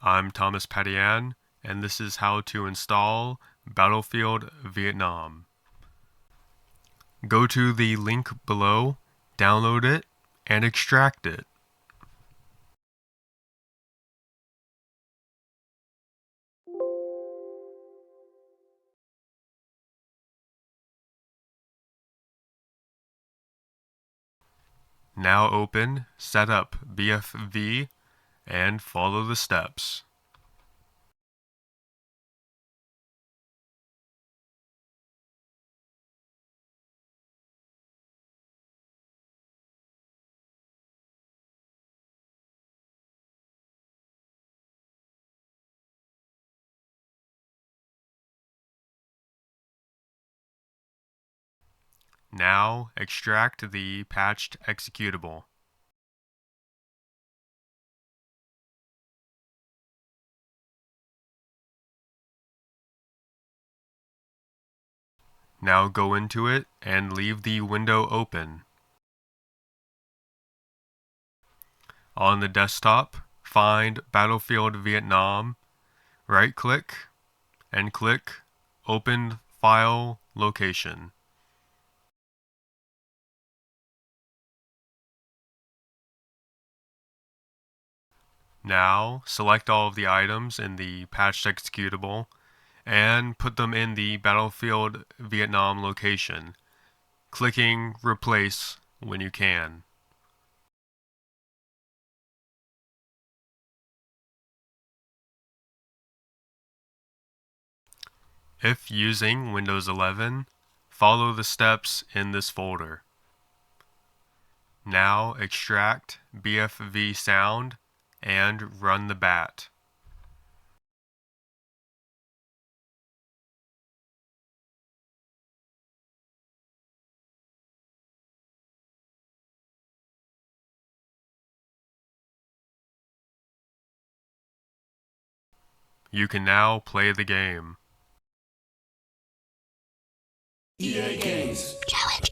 I'm Thomas Patian, and this is how to install Battlefield Vietnam. Go to the link below, download it, and extract it. Now open Setup BFV and follow the steps. Now extract the patched executable. Now go into it and leave the window open. On the desktop, find Battlefield Vietnam, right-click, and click Open File Location. Now, select all of the items in the patched executable and put them in the Battlefield Vietnam location, clicking Replace when you can. If using Windows 11, follow the steps in this folder. Now extract BFV sound and run the bat. You can now play the game. EA Games. Challenge.